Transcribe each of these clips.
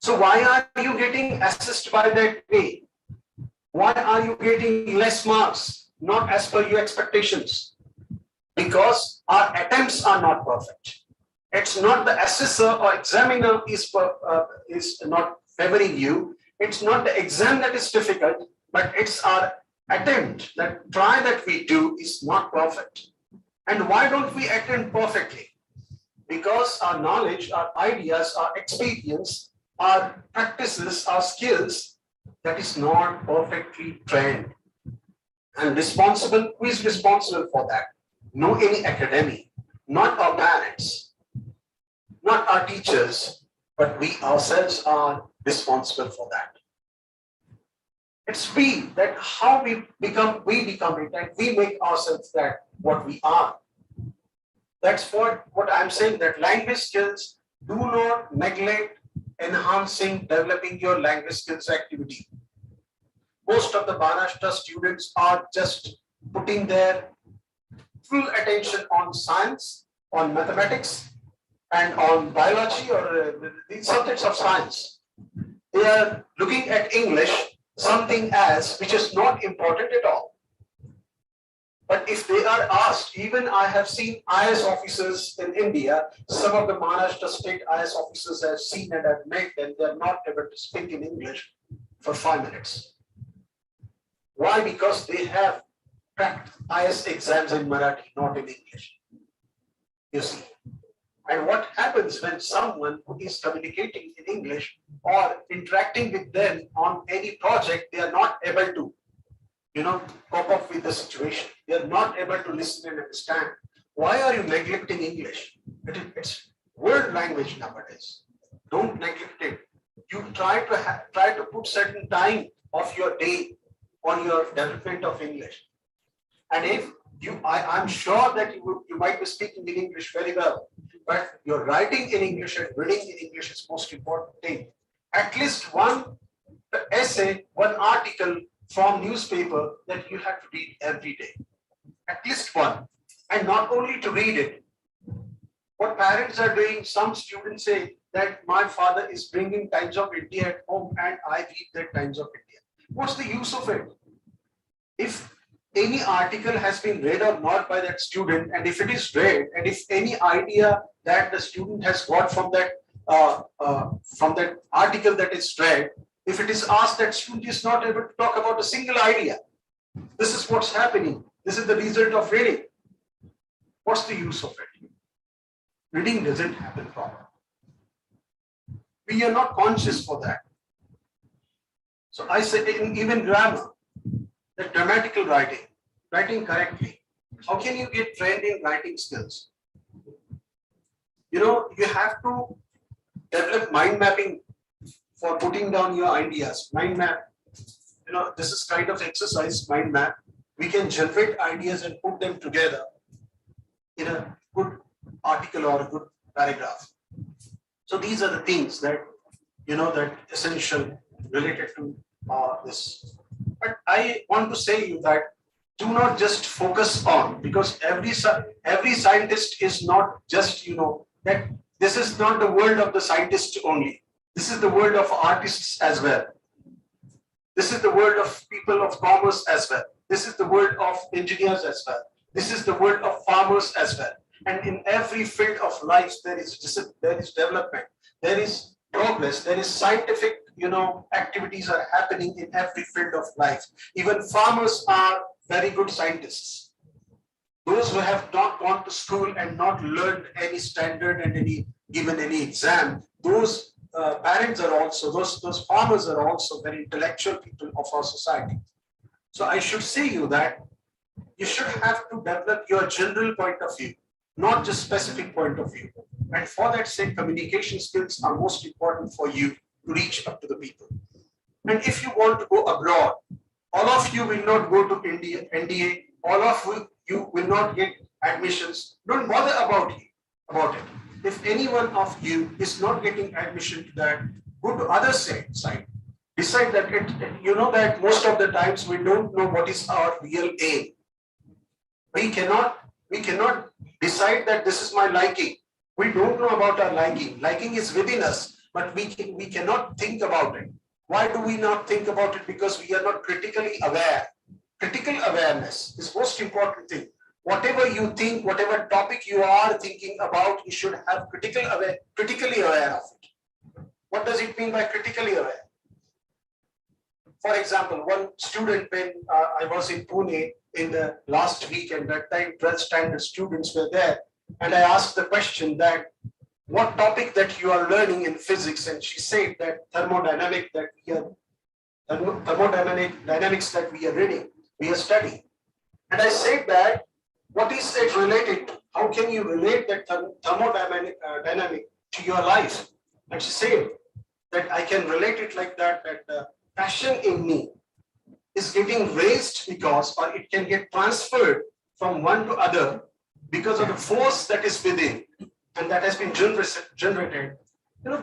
So why are you getting assessed by that way? Why are you getting less marks, not as per your expectations? Because our attempts are not perfect. It's not the assessor or examiner is not favoring you. It's not the exam that is difficult, but it's our attempt, that try that we do is not perfect. And why don't we attempt perfectly? Because our knowledge, our ideas, our experience, our practices, our skills, that is not perfectly trained. And responsible, who is responsible for that? No any academy, not our parents, not our teachers, but we ourselves are responsible for that. It's we, that how we become it, and we make ourselves that what we are. That's what I'm saying, that language skills, do not neglect enhancing, developing your language skills activity. Most of the Maharashtra students are just putting their full attention on science, on mathematics, and on biology, or the subjects of science. They are looking at English something as which is not important at all. But if they are asked, even I have seen IS officers in India, some of the Maharashtra state IS officers I have seen and I've met them, they are not able to speak in English for 5 minutes. Why? Because they have cracked IS exams in Marathi, not in English. You see. And what happens when someone who is communicating in English or interacting with them on any project, they are not able to, cope up with the situation. They are not able to listen and understand. Why are you neglecting English? It's world language nowadays. Don't neglect it. You try to put certain time of your day on your development of English. And if I'm sure that you might be speaking in English very well, but your writing in English and reading in English is most important thing. At least one essay, one article from newspaper that you have to read every day. At least one. And not only to read it. What parents are doing, some students say that my father is bringing Times of India at home and I read the Times of India. What's the use of it? If any article has been read or not by that student, and if it is read, and if any idea that the student has got from that article that is read, if it is asked, that student is not able to talk about a single idea. This is what's happening. This is the result of reading. What's the use of it? Reading doesn't happen properly. We are not conscious for that. So I say, even grammar, the grammatical writing correctly. How can you get trained in writing skills? You have to develop mind mapping for putting down your ideas. Mind map, this is kind of exercise, mind map. We can generate ideas and put them together in a good article or a good paragraph. So these are the things that, that essential related to this. But I want to say you that do not just focus on, because every scientist is not just, that this is not the world of the scientists only. This is the world of artists as well. This is the world of people of commerce as well. This is the world of engineers as well. This is the world of farmers as well. And in every field of life, there is development, there is progress, there is scientific, activities are happening in every field of life. Even farmers are very good scientists. Those who have not gone to school and not learned any standard and given any exam, those parents are also, those farmers are also very intellectual people of our society. So I should say you that you should have to develop your general point of view, not just specific point of view. And for that sake, communication skills are most important for you to reach up to the people. And if you want to go abroad, all of you will not go to NDA, all of you will not get admissions. Don't bother about it. If any one of you is not getting admission to that, go to other side. Decide that that most of the times we don't know what is our real aim. We cannot decide that this is my liking. We don't know about our liking. Liking is within us. but we cannot think about it. Why do we not think about it? Because we are not critically aware. Critical awareness is most important thing. Whatever you think, whatever topic you are thinking about, you should have critically aware of it. What does it mean by critically aware? For example, one student, when I was in Pune in the last week, and that time 12th standard students were there, and I asked the question that what topic that you are learning in physics, and she said that thermodynamics that we are reading, we are studying. And I said that, what is it related to? How can you relate that thermodynamic to your life? And she said that I can relate it like that, that the passion in me is getting raised because, or it can get transferred from one to other because of the force that is within and that has been generated.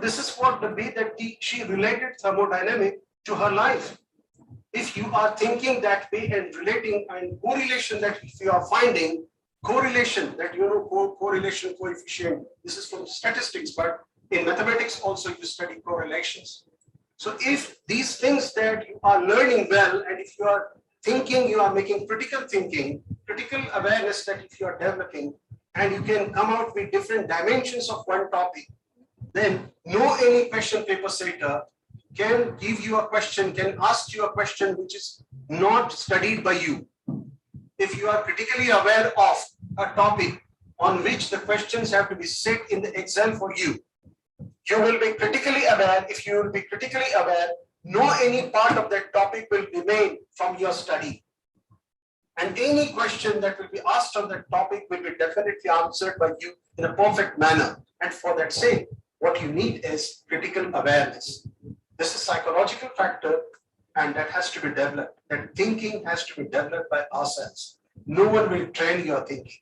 This is what the way that she related thermodynamic to her life. If you are thinking that way and relating and correlation, that if you are finding correlation, that correlation coefficient, this is from statistics, but in mathematics also you study correlations. So if these things that you are learning well, and if you are thinking, you are making critical thinking, critical awareness, that if you are developing, and you can come out with different dimensions of one topic, then no any question paper setter can give you a question, can ask you a question which is not studied by you. If you are critically aware of a topic on which the questions have to be set in the exam for you, you will be critically aware. If you will be critically aware, no any part of that topic will remain from your study. And any question that will be asked on that topic will be definitely answered by you in a perfect manner. And for that sake, what you need is critical awareness. This is psychological factor, and that has to be developed. That thinking has to be developed by ourselves. No one will train your thinking.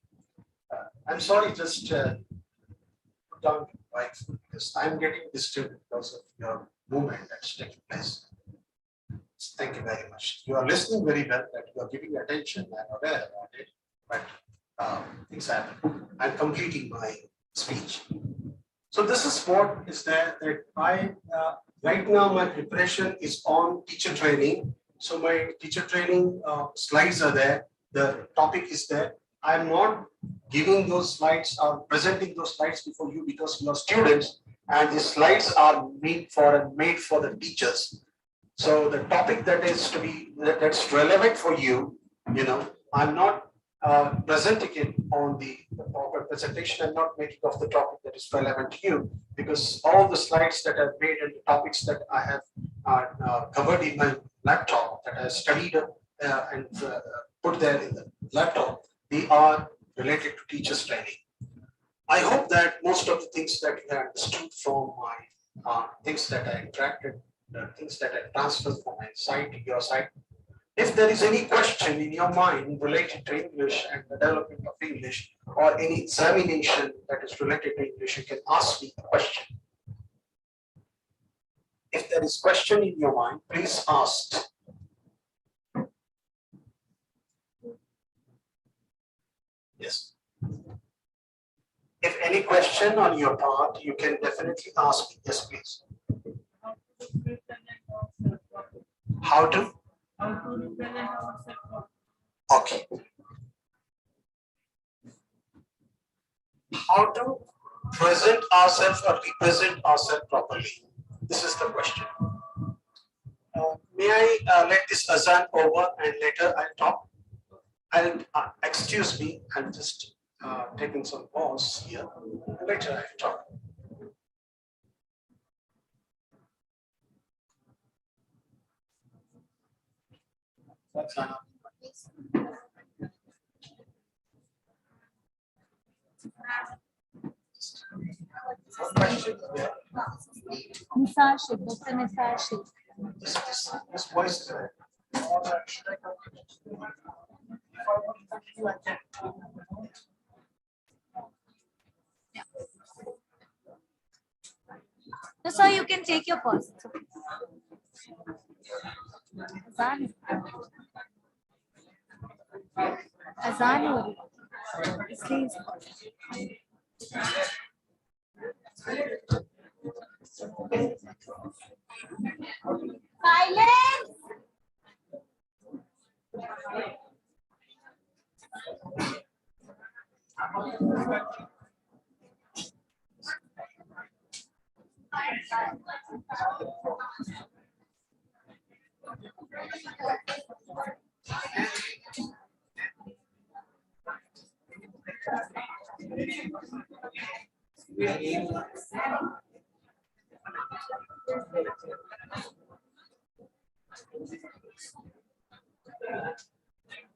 I'm sorry, just put down your mic, because I'm getting disturbed because of your movement that's taking place. Thank you very much. You are listening very well, that you are giving attention. I'm aware about it, but things happen. I'm completing my speech. So this is what is there, that I, right now my preparation is on teacher training. So my teacher training slides are there. The topic is there. I'm not giving those slides or presenting those slides before you because you are students, and the slides are made for the teachers. So the topic that is to be, that's relevant for you, I'm not presenting it on the proper presentation. I'm not making of the topic that is relevant to you, because all the slides that I've made and the topics that I have covered in my laptop, that I studied and put there in the laptop, they are related to teachers training. I hope that most of the things that you have understood from my things that I interacted, the things that I transferred from my side to your side. If there is any question in your mind related to English and the development of English, or any examination that is related to English, you can ask me a question. If there is question in your mind, please ask. Yes. If any question on your part, you can definitely ask me. Yes, please. How to? Okay. How to present ourselves or represent ourselves properly? This is the question. May I let this azan over and later I'll talk? Excuse me, I'm just taking some pause here. Later I'll talk. This voice is there. No, sir, you can take your pause. Azan. Azan हो रही है, इसलिए Silence.